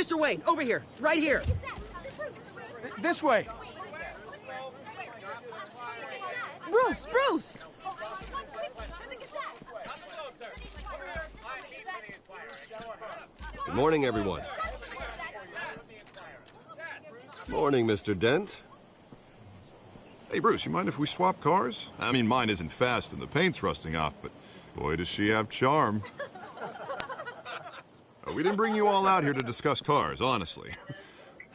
Mr. Wayne, over here, right here. This way. Bruce! Good morning, everyone. Morning, Mr. Dent. Hey, Bruce, you mind if we swap cars? I mean, mine isn't fast and the paint's rusting off, but boy, does she have charm. We didn't bring you all out here to discuss cars, honestly.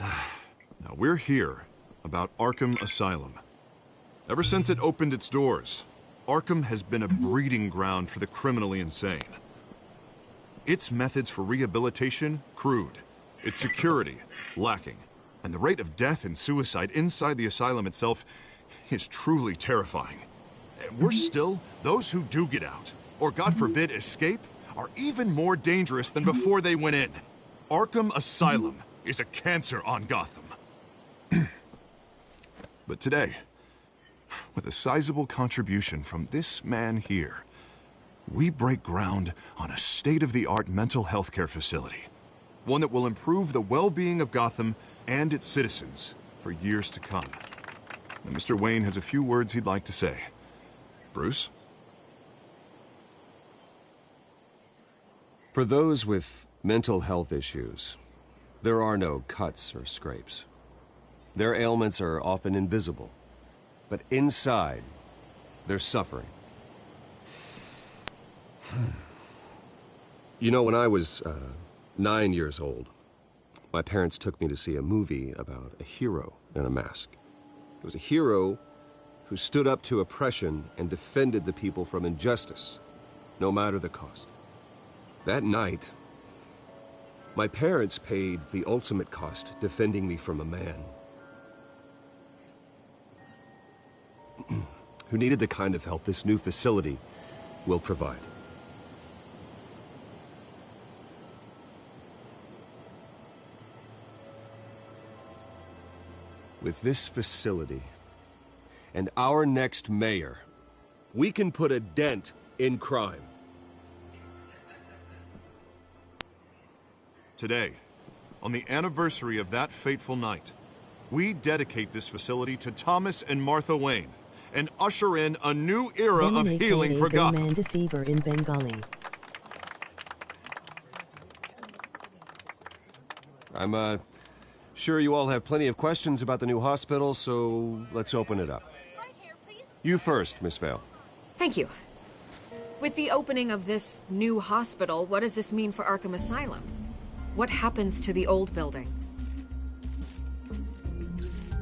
Now, we're here about Arkham Asylum. Ever since it opened its doors, Arkham has been a breeding ground for the criminally insane. Its methods for rehabilitation, crude. Its security, lacking. And the rate of death and suicide inside the asylum itself is truly terrifying. And worse still, those who do get out, or God forbid escape, are even more dangerous than before they went in. Arkham Asylum is a cancer on Gotham. But today, with a sizable contribution from this man here, we break ground on a state-of-the-art mental health care facility. One that will improve the well-being of Gotham and its citizens for years to come. And Mr. Wayne has a few words he'd like to say. Bruce? For those with mental health issues, there are no cuts or scrapes. Their ailments are often invisible, but inside, they're suffering. You know, when I was 9 years old, my parents took me to see a movie about a hero in a mask. It was a hero who stood up to oppression and defended the people from injustice, no matter the cost. That night, my parents paid the ultimate cost defending me from a man who needed the kind of help this new facility will provide. With this facility and our next mayor, we can put a dent in crime. Today, on the anniversary of that fateful night, we dedicate this facility to Thomas and Martha Wayne and usher in a new era of healing for Gotham. Baeman deceiver in Bengali. I'm sure you all have plenty of questions about the new hospital, so let's open it up. You first, Miss Vale. Thank you. With the opening of this new hospital, what does this mean for Arkham Asylum? What happens to the old building?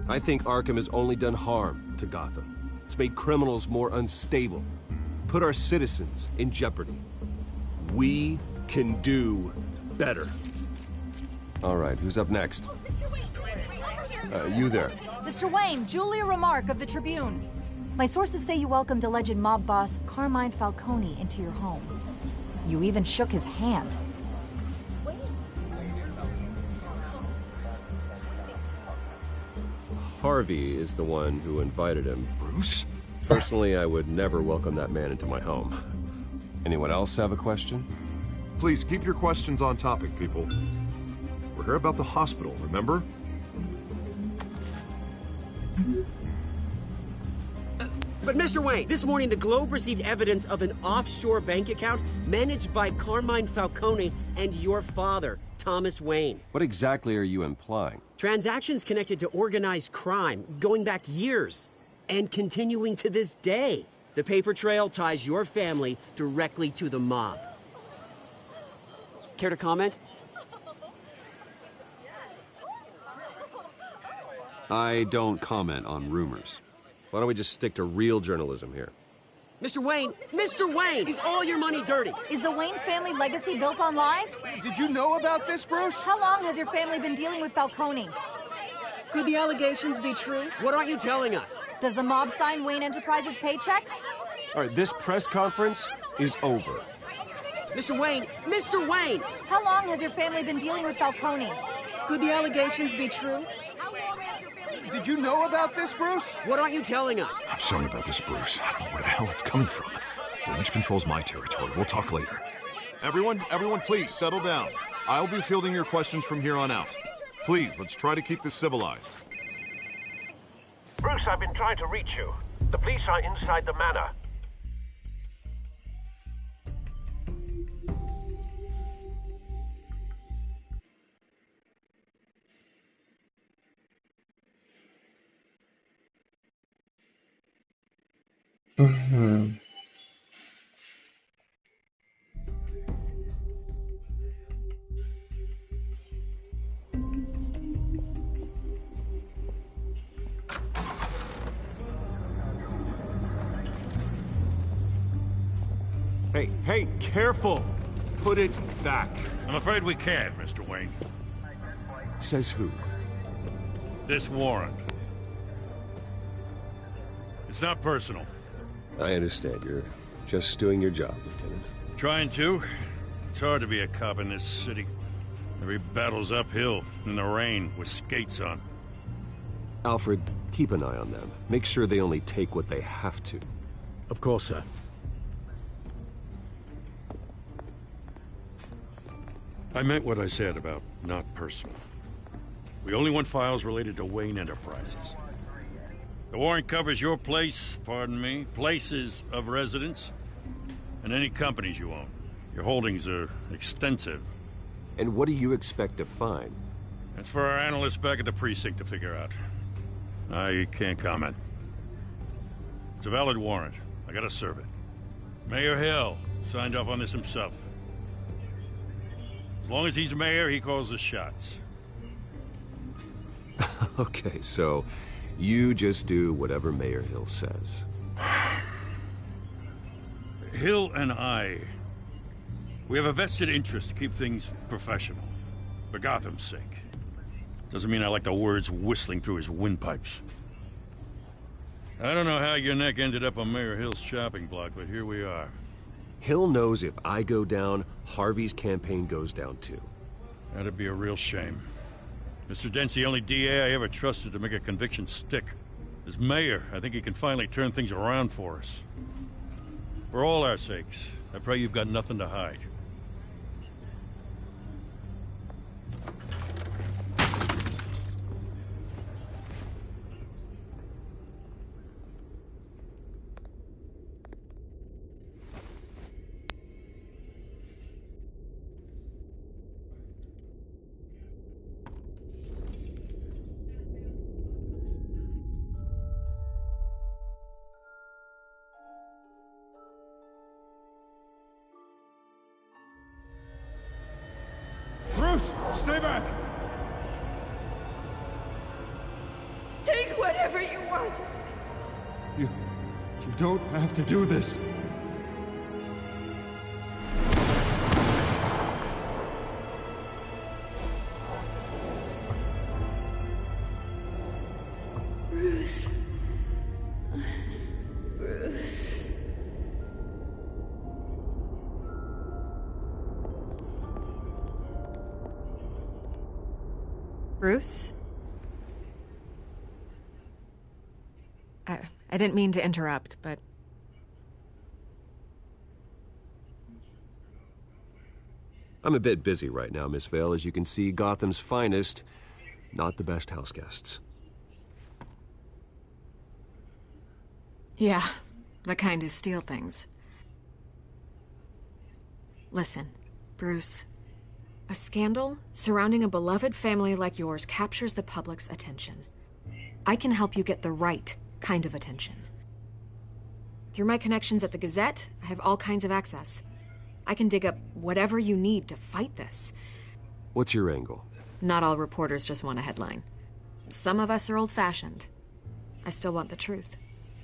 I think Arkham has only done harm to Gotham. It's made criminals more unstable, put our citizens in jeopardy. We can do better. All right, who's up next? You there. Mr. Wayne, Julia Remark of the Tribune. My sources say you welcomed alleged mob boss Carmine Falcone into your home. You even shook his hand. Harvey is the one who invited him. Bruce? Personally, I would never welcome that man into my home. Anyone else have a question? Please keep your questions on topic, people. We're here about the hospital, remember? But Mr. Wayne, this morning the Globe received evidence of an offshore bank account managed by Carmine Falcone and your father, Thomas Wayne. What exactly are you implying? Transactions connected to organized crime going back years and continuing to this day. The paper trail ties your family directly to the mob. Care to comment? I don't comment on rumors. Why don't we just stick to real journalism here? Mr. Wayne! Mr. Wayne! Is all your money dirty? Is the Wayne family legacy built on lies? Did you know about this, Bruce? How long has your family been dealing with Falcone? Could the allegations be true? What aren't you telling us? Does the mob sign Wayne Enterprises paychecks? All right, this press conference is over. Mr. Wayne! Mr. Wayne! How long has your family been dealing with Falcone? Could the allegations be true? Did you know about this, Bruce? What aren't you telling us? I'm sorry about this, Bruce. I don't know where the hell it's coming from. Damage control's my territory. We'll talk later. Everyone, please, settle down. I'll be fielding your questions from here on out. Please, let's try to keep this civilized. Bruce, I've been trying to reach you. The police are inside the manor. Hey, careful! Put it back. I'm afraid we can't, Mr. Wayne. Says who? This warrant. It's not personal. I understand. You're just doing your job, Lieutenant. Trying to. It's hard to be a cop in this city. Every battle's uphill, in the rain, with skates on. Alfred, keep an eye on them. Make sure they only take what they have to. Of course, sir. I meant what I said about not personal. We only want files related to Wayne Enterprises. The warrant covers your place, pardon me, places of residence, and any companies you own. Your holdings are extensive. And what do you expect to find? That's for our analysts back at the precinct to figure out. I can't comment. It's a valid warrant. I gotta serve it. Mayor Hill signed off on this himself. As long as he's mayor, he calls the shots. Okay, so you just do whatever Mayor Hill says. Hill and I, we have a vested interest to keep things professional. For Gotham's sake. Doesn't mean I like the words whistling through his windpipes. I don't know how your neck ended up on Mayor Hill's shopping block, but here we are. Hill knows if I go down, Harvey's campaign goes down too. That'd be a real shame. Mr. Dent's the only DA I ever trusted to make a conviction stick. As mayor, I think he can finally turn things around for us. For all our sakes, I pray you've got nothing to hide. Bruce, stay back! Take whatever you want. You don't have to do this. Bruce. Bruce. Bruce? I didn't mean to interrupt, but... I'm a bit busy right now, Miss Vale. As you can see, Gotham's finest, not the best house guests. Yeah, the kind who steal things. Listen, Bruce. A scandal surrounding a beloved family like yours captures the public's attention. I can help you get the right kind of attention. Through my connections at the Gazette, I have all kinds of access. I can dig up whatever you need to fight this. What's your angle? Not all reporters just want a headline. Some of us are old-fashioned. I still want the truth.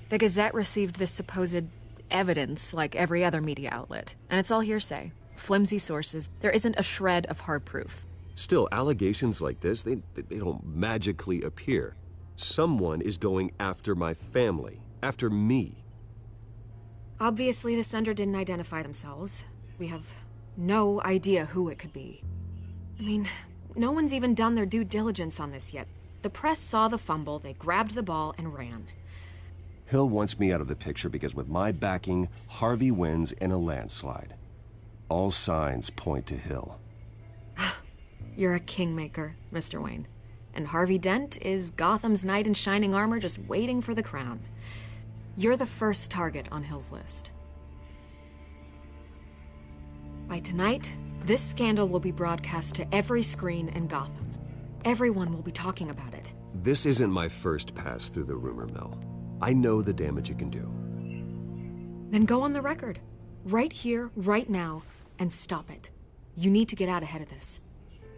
The Gazette received this supposed evidence like every other media outlet, and it's all hearsay. Flimsy sources. There isn't a shred of hard proof. Still, allegations like this, they don't magically appear. Someone is going after my family, after me. Obviously, the sender didn't identify themselves. We have no idea who it could be. I mean, no one's even done their due diligence on this yet. The press saw the fumble, they grabbed the ball and ran. Hill wants me out of the picture because with my backing, Harvey wins in a landslide. All signs point to Hill. You're a kingmaker, Mr. Wayne. And Harvey Dent is Gotham's knight in shining armor just waiting for the crown. You're the first target on Hill's list. By tonight, this scandal will be broadcast to every screen in Gotham. Everyone will be talking about it. This isn't my first pass through the rumor mill. I know the damage it can do. Then go on the record. Right here, right now, and stop it. You need to get out ahead of this.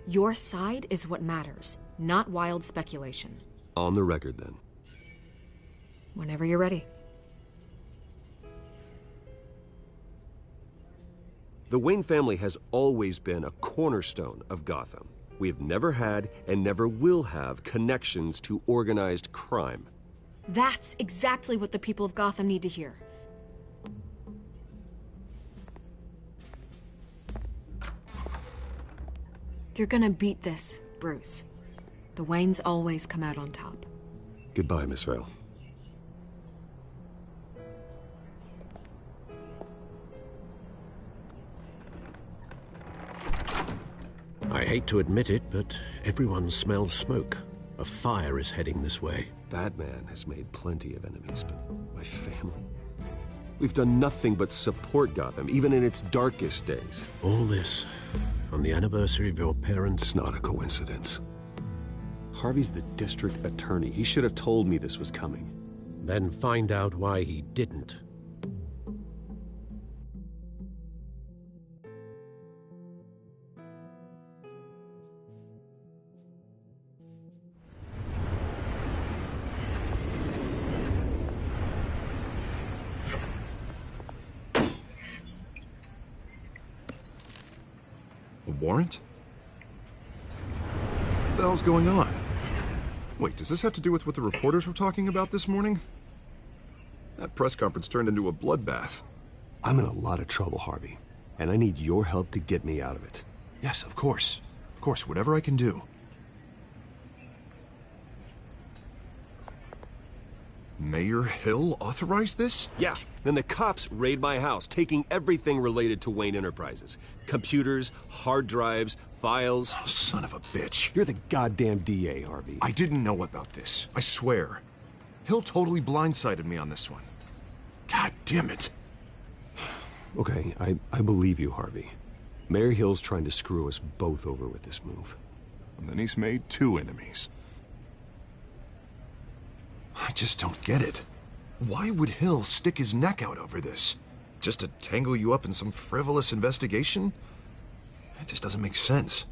Your side is what matters, not wild speculation. On the record, then. Whenever you're ready. The Wayne family has always been a cornerstone of Gotham. We have never had and never will have connections to organized crime. That's exactly what the people of Gotham need to hear. You're gonna beat this, Bruce. The Waynes always come out on top. Goodbye, Miss Vale. I hate to admit it, but everyone smells smoke. A fire is heading this way. Baeman has made plenty of enemies, but my family? We've done nothing but support Gotham, even in its darkest days. All this on the anniversary of your parents'... It's not a coincidence. Harvey's the district attorney. He should have told me this was coming. Then find out why he didn't. A warrant? What the hell's going on? Wait, does this have to do with what the reporters were talking about this morning? That press conference turned into a bloodbath. I'm in a lot of trouble, Harvey, and I need your help to get me out of it. Yes, of course. Of course, whatever I can do. Mayor Hill authorized this? Yeah, then the cops raid my house, taking everything related to Wayne Enterprises. Computers, hard drives, files. Oh, son of a bitch. You're the goddamn DA, Harvey. I didn't know about this. I swear. Hill totally blindsided me on this one. God damn it. Okay, I believe you, Harvey. Mayor Hill's trying to screw us both over with this move. And then he's made 2 enemies. I just don't get it. Why would Hill stick his neck out over this? Just to tangle you up in some frivolous investigation? It just doesn't make sense.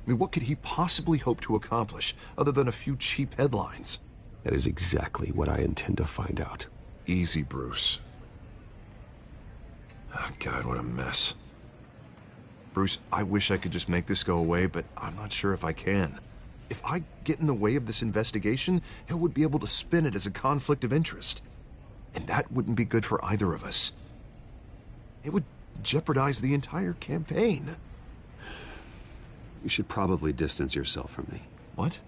I mean, what could he possibly hope to accomplish other than a few cheap headlines? That is exactly what I intend to find out. Easy, Bruce. Oh, God, what a mess. Bruce, I wish I could just make this go away, but I'm not sure if I can. If I get in the way of this investigation, Hill would be able to spin it as a conflict of interest. And that wouldn't be good for either of us. It would jeopardize the entire campaign. You should probably distance yourself from me. What?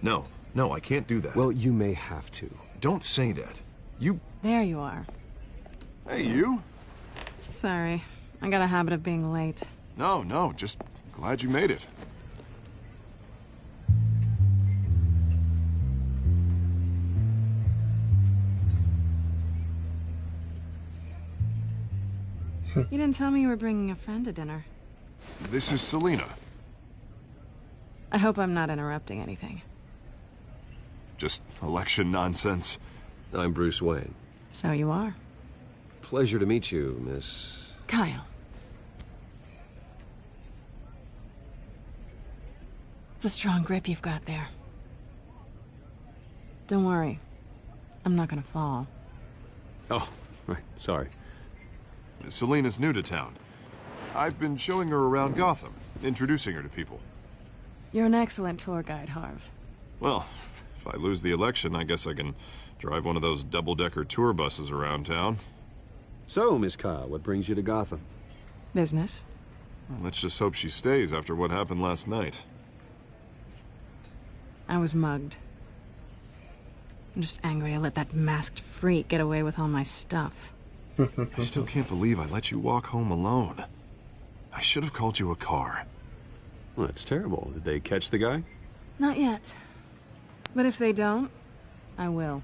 No, I can't do that. Well, you may have to. Don't say that. You... There you are. Hey, you? Sorry. I got a habit of being late. No, just glad you made it. You didn't tell me you were bringing a friend to dinner. This is Selina. I hope I'm not interrupting anything. Just election nonsense. I'm Bruce Wayne. So you are. Pleasure to meet you, Miss... Kyle. It's a strong grip you've got there. Don't worry. I'm not gonna fall. Oh, right, sorry. Selina's new to town. I've been showing her around Gotham, introducing her to people. You're an excellent tour guide, Harv. Well, if I lose the election, I guess I can drive one of those double-decker tour buses around town. So, Miss Kyle, what brings you to Gotham? Business. Well, let's just hope she stays after what happened last night. I was mugged. I'm just angry I let that masked freak get away with all my stuff. I still can't believe I let you walk home alone. I should have called you a car. Well, that's terrible. Did they catch the guy? Not yet. But if they don't, I will.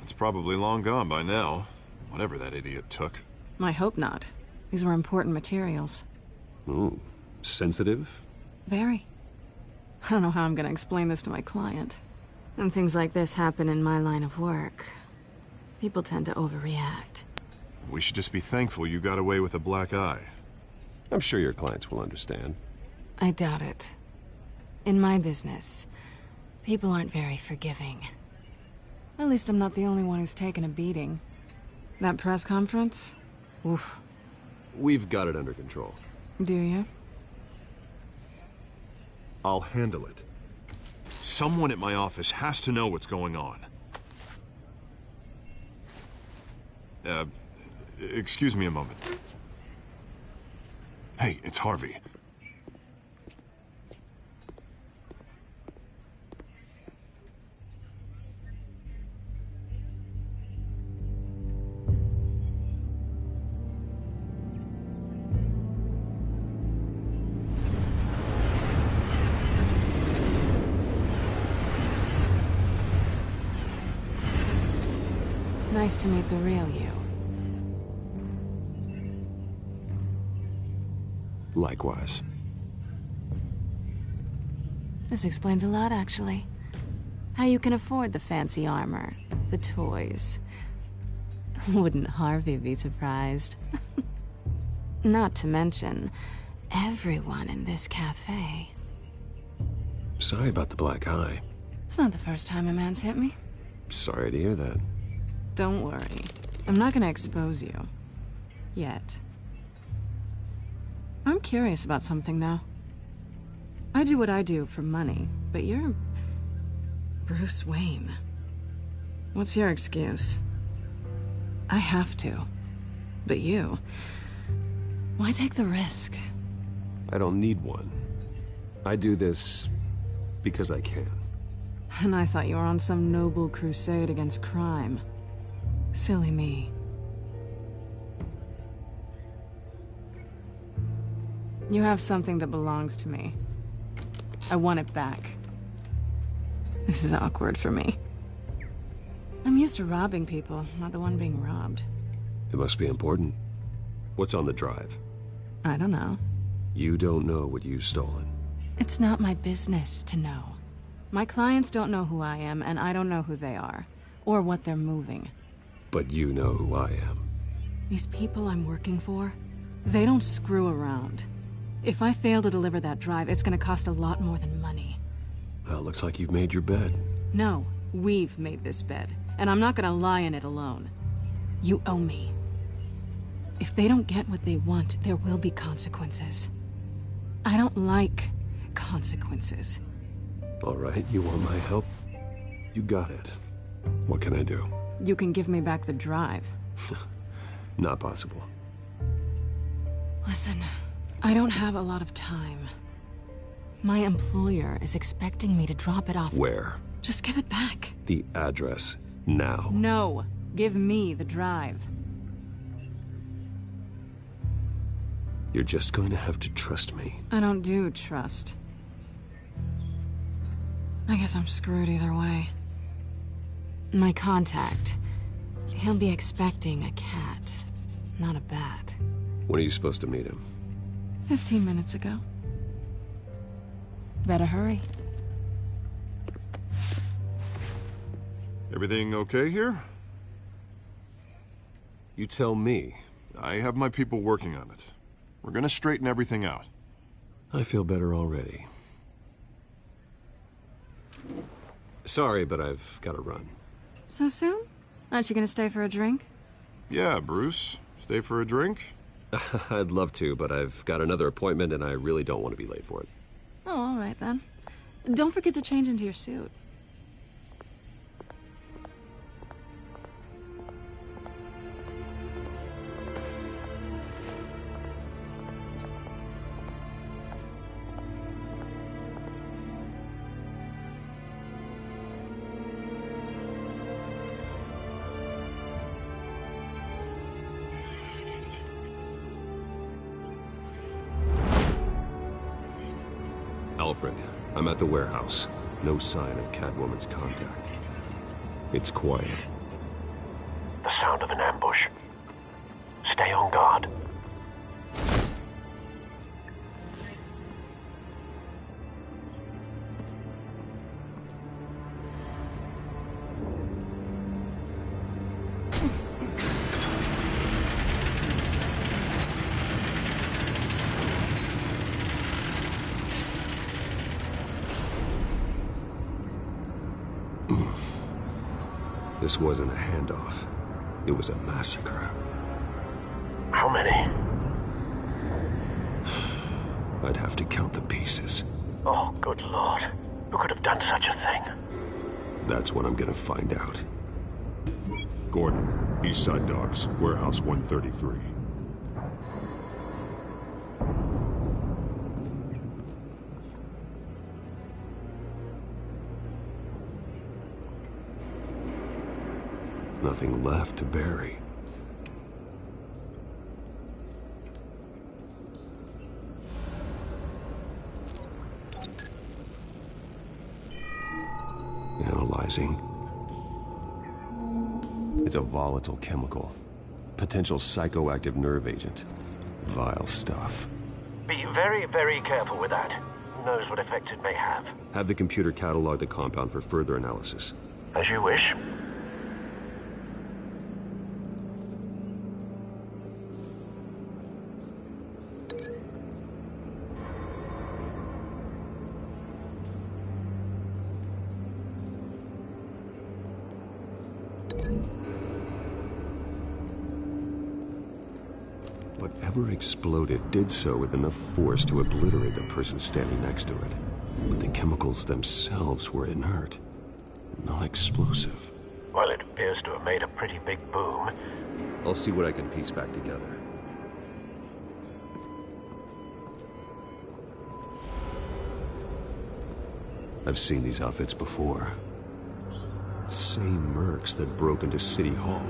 It's probably long gone by now. Whatever that idiot took. I hope not. These were important materials. Ooh, sensitive? Very. I don't know how I'm gonna explain this to my client. When things like this happen in my line of work, people tend to overreact. We should just be thankful you got away with a black eye. I'm sure your clients will understand. I doubt it. In my business, people aren't very forgiving. At least I'm not the only one who's taken a beating. That press conference? Oof. We've got it under control. Do you? I'll handle it. Someone at my office has to know what's going on. Excuse me a moment. Hey, it's Harvey. Nice to meet the real you. Likewise. This explains a lot, actually. How you can afford the fancy armor, the toys. Wouldn't Harvey be surprised? Not to mention, everyone in this cafe. Sorry about the black eye. It's not the first time a man's hit me. Sorry to hear that. Don't worry. I'm not gonna expose you. Yet. I'm curious about something, though. I do what I do for money, but you're... Bruce Wayne. What's your excuse? I have to. But you... Why take the risk? I don't need one. I do this because I can. And I thought you were on some noble crusade against crime. Silly me. You have something that belongs to me. I want it back. This is awkward for me. I'm used to robbing people, not the one being robbed. It must be important. What's on the drive? I don't know. You don't know what you've stolen. It's not my business to know. My clients don't know who I am, and I don't know who they are, or what they're moving. But you know who I am. These people I'm working for, they don't screw around. If I fail to deliver that drive, it's gonna cost a lot more than money. Well, looks like you've made your bed. No, we've made this bed, and I'm not gonna lie in it alone. You owe me. If they don't get what they want, there will be consequences. I don't like consequences. All right, you want my help? You got it. What can I do? You can give me back the drive. Not possible. Listen, I don't have a lot of time. My employer is expecting me to drop it off. Where? Just give it back. The address, now. No, give me the drive. You're just going to have to trust me. I don't do trust. I guess I'm screwed either way. My contact, he'll be expecting a cat, not a bat. When are you supposed to meet him? 15 minutes ago. Better hurry. Everything okay here? You tell me. I have my people working on it. We're gonna straighten everything out. I feel better already. Sorry, but I've got to run. So soon? Aren't you gonna stay for a drink? Yeah, Bruce. Stay for a drink? I'd love to, but I've got another appointment and I really don't want to be late for it. Oh, all right then. Don't forget to change into your suit. Alfred. I'm at the warehouse. No sign of Catwoman's contact. It's quiet. The sound of an ambush. Stay on guard. This wasn't a handoff. It was a massacre. How many? I'd have to count the pieces. Oh, good lord. Who could have done such a thing? That's what I'm gonna find out. Gordon, Eastside Docks, Warehouse 133. Nothing left to bury. Analyzing. It's a volatile chemical. Potential psychoactive nerve agent. Vile stuff. Be very, very careful with that. Who knows what effect it may have? Have the computer catalog the compound for further analysis. As you wish. Whatever exploded did so with enough force to obliterate the person standing next to it. But the chemicals themselves were inert, non-explosive. Well, it appears to have made a pretty big boom. I'll see what I can piece back together. I've seen these outfits before. Same mercs that broke into City Hall.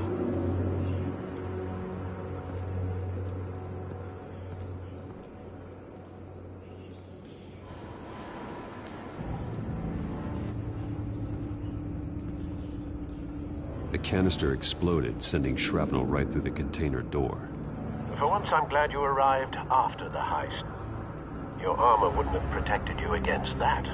The canister exploded, sending shrapnel right through the container door. For once, I'm glad you arrived after the heist. Your armor wouldn't have protected you against that.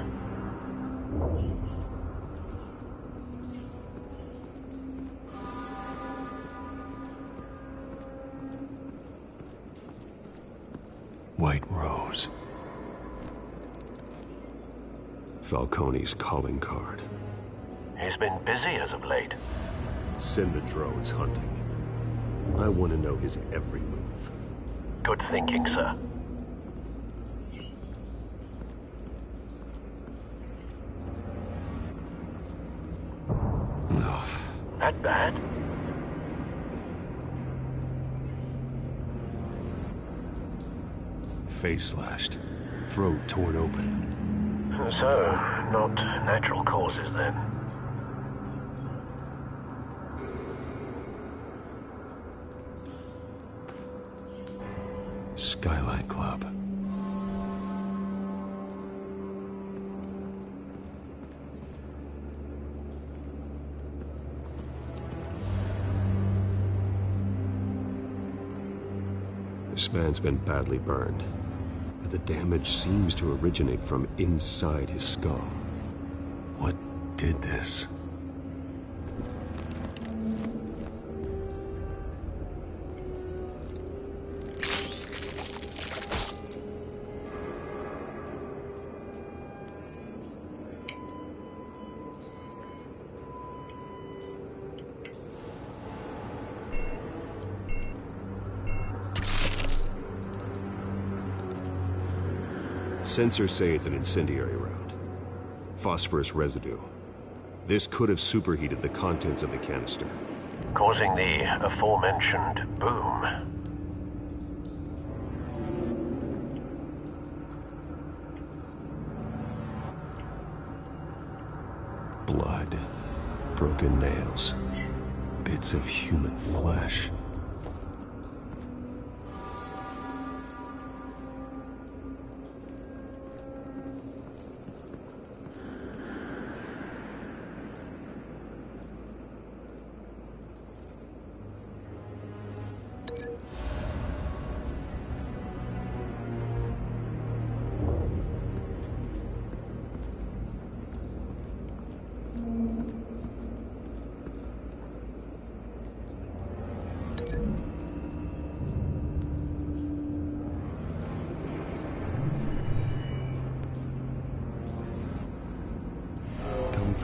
White Rose. Falcone's calling card. He's been busy as of late. Send the drones hunting. I want to know his every move. Good thinking, sir. No. That bad? Face slashed. Throat torn open. So, not natural causes then. Skyline Club. This man's been badly burned, but the damage seems to originate from inside his skull. What did this? Sensors say it's an incendiary round. Phosphorus residue. This could have superheated the contents of the canister, causing the aforementioned boom. Blood, broken nails, bits of human flesh.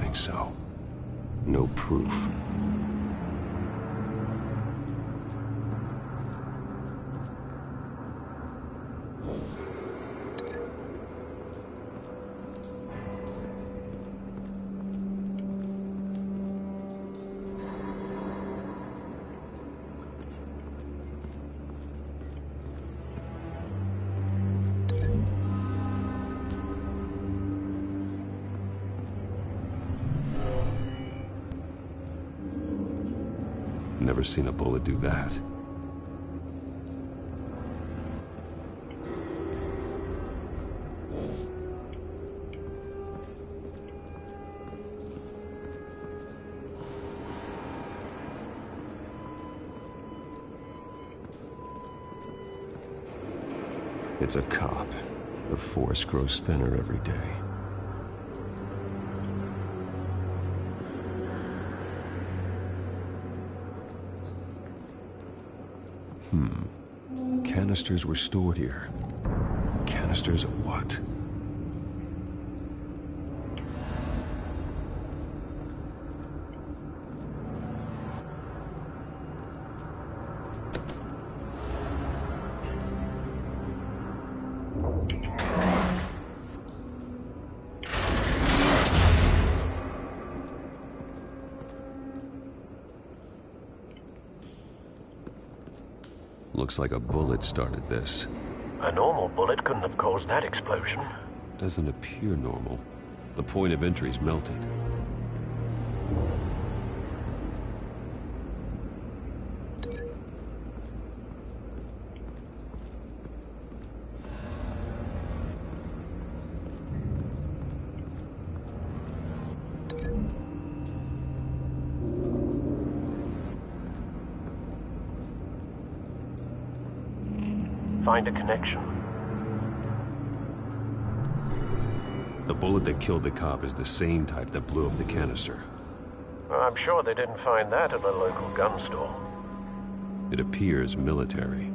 think so. No proof. Never seen a bullet do that. It's a cop. The force grows thinner every day. Canisters were stored here. Canisters of what? Looks like a bullet started this. A normal bullet couldn't have caused that explosion. Doesn't appear normal. The point of entry's melted. Find a connection. The bullet that killed the cop is the same type that blew up the canister. I'm sure they didn't find that at a local gun store. It appears military.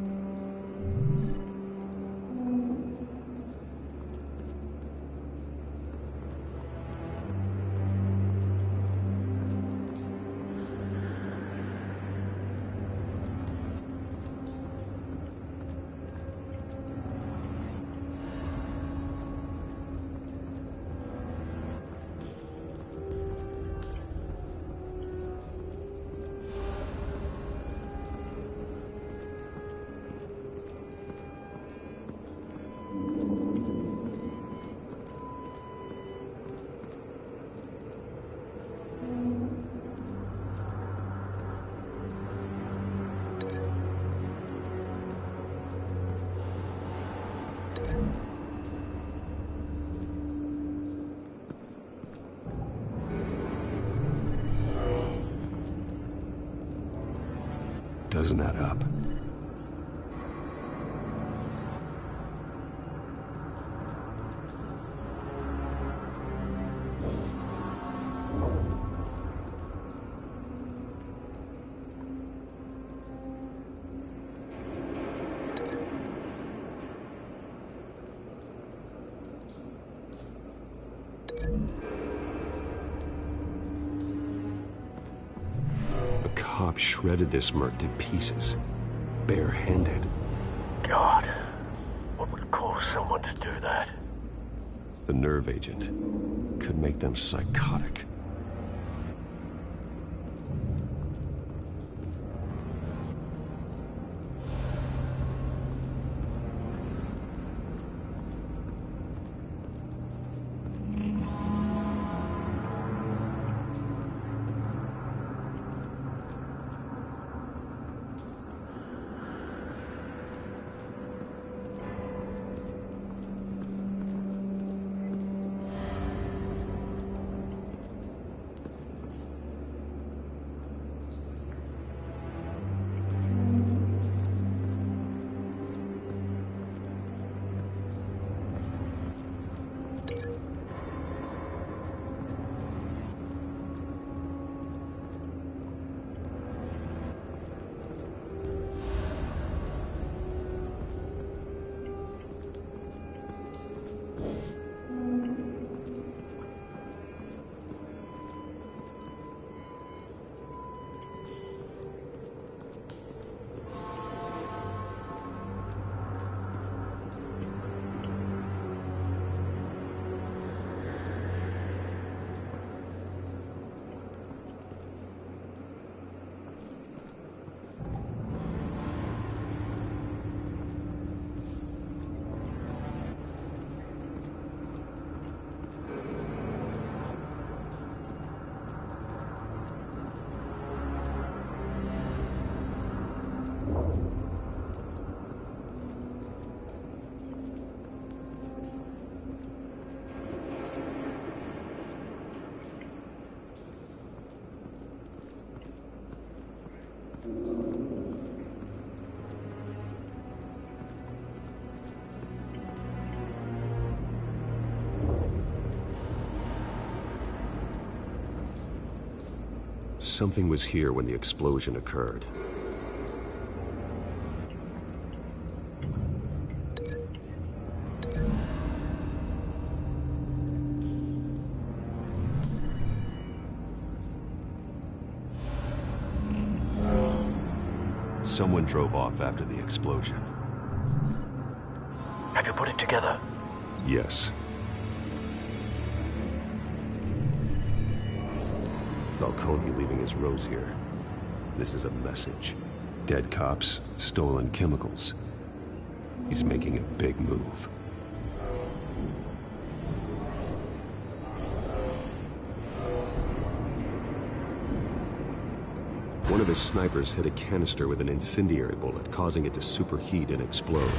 Doesn't add up. Shredded this merc to pieces, barehanded. God, what would cause someone to do that? The nerve agent could make them psychotic. something was here when the explosion occurred. Someone drove off after the explosion. Have you put it together? Yes. Falcone leaving his rose here. This is a message. Dead cops, stolen chemicals. He's making a big move. One of his snipers hit a canister with an incendiary bullet, causing it to superheat and explode.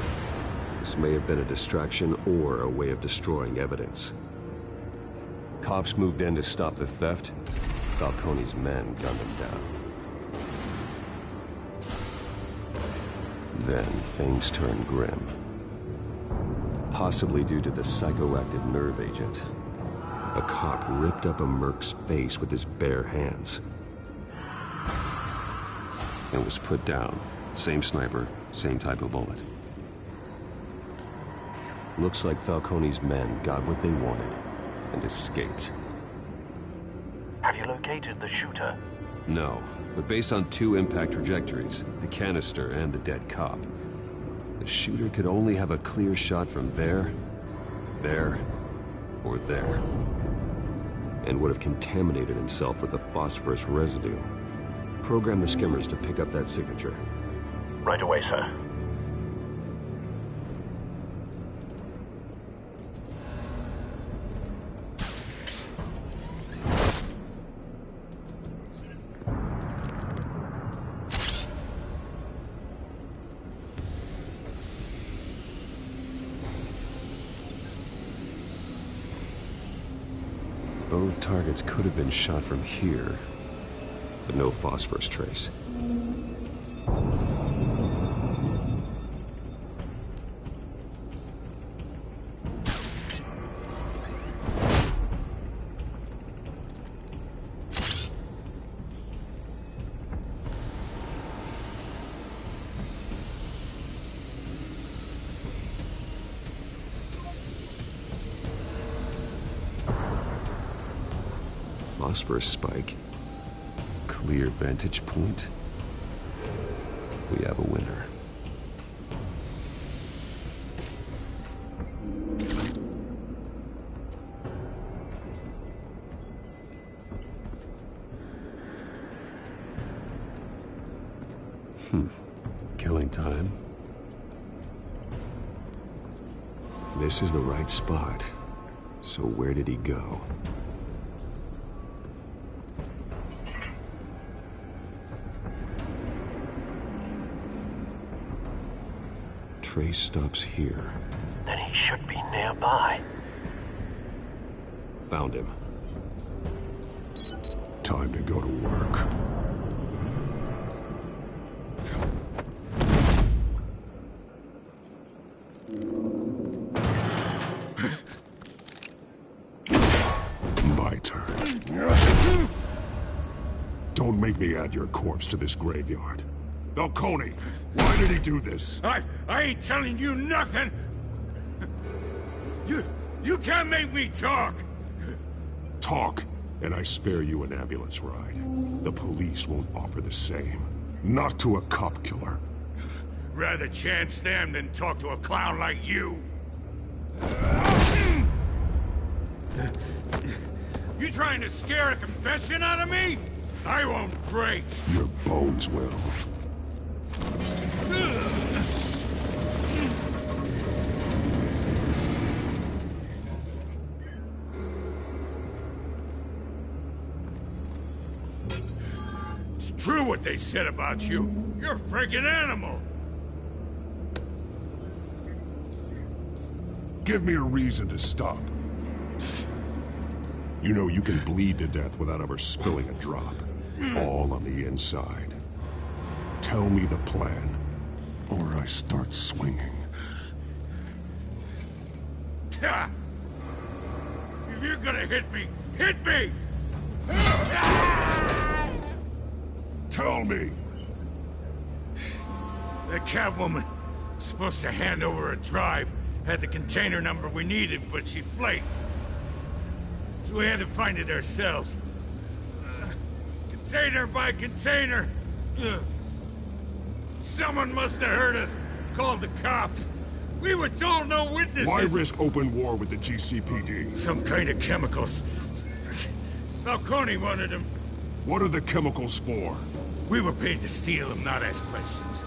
This may have been a distraction or a way of destroying evidence. Cops moved in to stop the theft. Falcone's men gunned him down. Then things turned grim. Possibly due to the psychoactive nerve agent. A cop ripped up a merc's face with his bare hands. And was put down. Same sniper, same type of bullet. Looks like Falcone's men got what they wanted and escaped. Have you located the shooter? No, but based on two impact trajectories, the canister and the dead cop, the shooter could only have a clear shot from there, or there, and would have contaminated himself with the phosphorus residue. Program the skimmers to pick up that signature. Right away, sir. Both targets could have been shot from here, but no phosphorus trace. Phosphorus spike. Clear vantage point. We have a winner. Killing time. This is the right spot. So where did he go? Trace stops here. Then he should be nearby. Found him. Time to go to work. My turn. Don't make me add your corpse to this graveyard. Falcone, why did he do this? I ain't telling you nothing! You can't make me talk! Talk, and I spare you an ambulance ride. The police won't offer the same. Not to a cop killer. Rather chance them than talk to a clown like you. You trying to scare a confession out of me? I won't break. Your bones will. It's true what they said about you. You're a freaking animal. Give me a reason to stop. You know you can bleed to death without ever spilling a drop. All on the inside. Tell me the plan, or I start swinging. If you're gonna hit me, hit me! tell me? The Catwoman was supposed to hand over a drive, had the container number we needed, but she flaked. So we had to find it ourselves. Container by container. Someone must have heard us, called the cops. We were told no witnesses. Why risk open war with the GCPD? Some kind of chemicals. Falcone wanted them. What are the chemicals for? We were paid to steal them, not ask questions.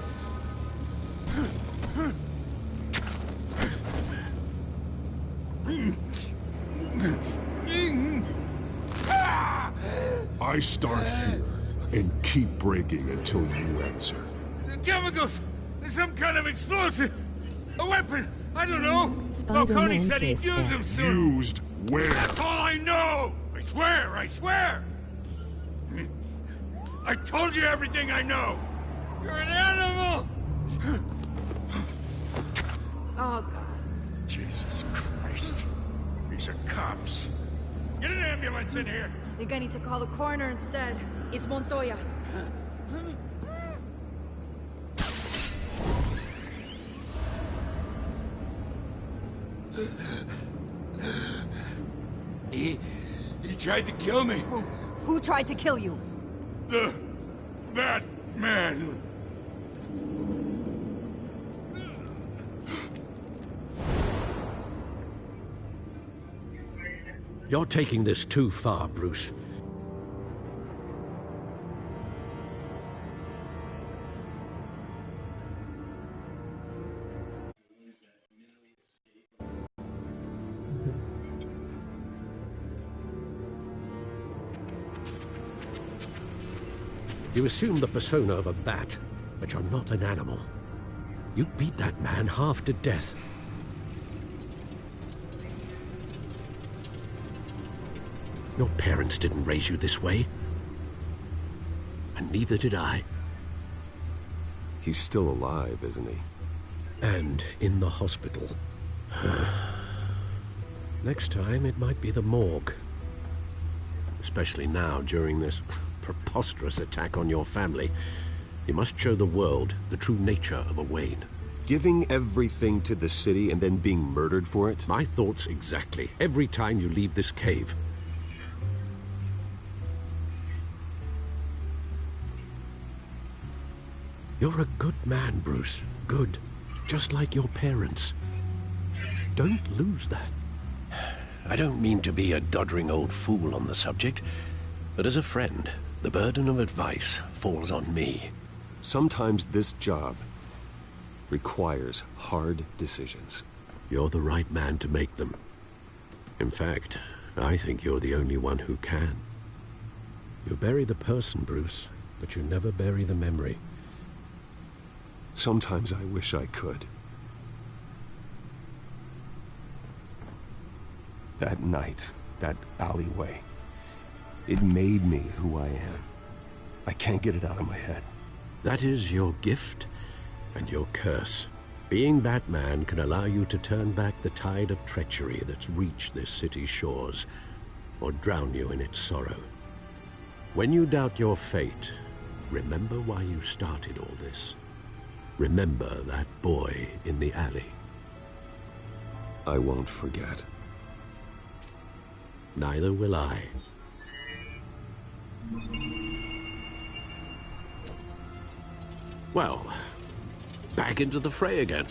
I start here and keep breaking until you answer. The chemicals! There's some kind of explosive! A weapon! I don't know! Falcone said he'd use them soon! Used where? That's all I know! I swear! I swear! I told you everything I know! You're an animal! Oh, God. Jesus Christ. These are cops. Get an ambulance in here! I think I need to call the coroner instead. It's Montoya. He tried to kill me. Who tried to kill you? That man. You're taking this too far, Bruce. You assume the persona of a bat, but you're not an animal. You beat that man half to death. Your parents didn't raise you this way. And neither did I. He's still alive, isn't he? And in the hospital. Next time, it might be the morgue. Especially now, during this preposterous attack on your family. You must show the world the true nature of a Wayne. Giving everything to the city and then being murdered for it? My thoughts exactly. Every time you leave this cave. You're a good man, Bruce. Good. Just like your parents. Don't lose that. I don't mean to be a doddering old fool on the subject, but as a friend, the burden of advice falls on me. Sometimes this job requires hard decisions. You're the right man to make them. In fact, I think you're the only one who can. You bury the person, Bruce, but you never bury the memory. Sometimes I wish I could. That night, that alleyway, it made me who I am. I can't get it out of my head. That is your gift and your curse. Being Batman can allow you to turn back the tide of treachery that's reached this city's shores, or drown you in its sorrow. When you doubt your fate, remember why you started all this. Remember that boy in the alley. I won't forget. Neither will I. Well, back into the fray again.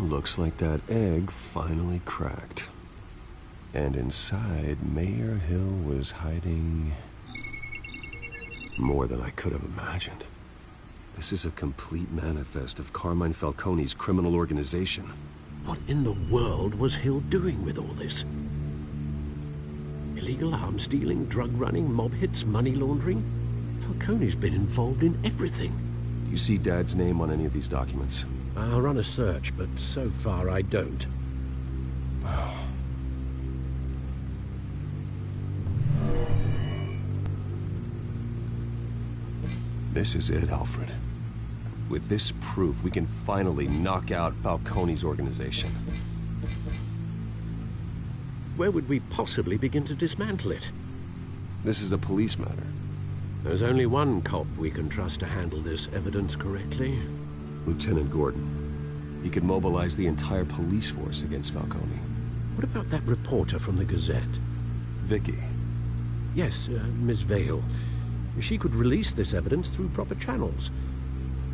Looks like that egg finally cracked. And inside, Mayor Hill was hiding more than I could have imagined. This is a complete manifest of Carmine Falcone's criminal organization. What in the world was Hill doing with all this? Illegal arms dealing, drug running, mob hits, money laundering? Falcone's been involved in everything. Do you see Dad's name on any of these documents? I'll run a search, but so far I don't. This is it, Alfred. With this proof, we can finally knock out Falcone's organization. Where would we possibly begin to dismantle it? This is a police matter. There's only one cop we can trust to handle this evidence correctly. Lieutenant Gordon. He could mobilize the entire police force against Falcone. What about that reporter from the Gazette? Vicky. Yes, Miss Vale. She could release this evidence through proper channels.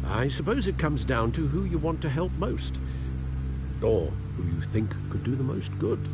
I suppose it comes down to who you want to help most. Or who you think could do the most good.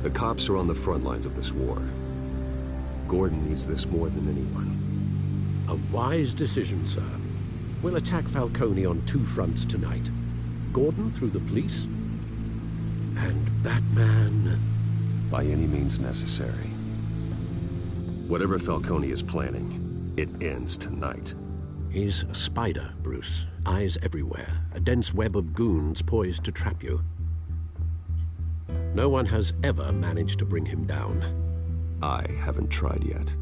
The cops are on the front lines of this war. Gordon needs this more than anyone. A wise decision, sir. We'll attack Falcone on two fronts tonight. Gordon through the police, and Batman... by any means necessary. Whatever Falcone is planning, it ends tonight. He's a spider, Bruce. Eyes everywhere. A dense web of goons poised to trap you. No one has ever managed to bring him down. I haven't tried yet.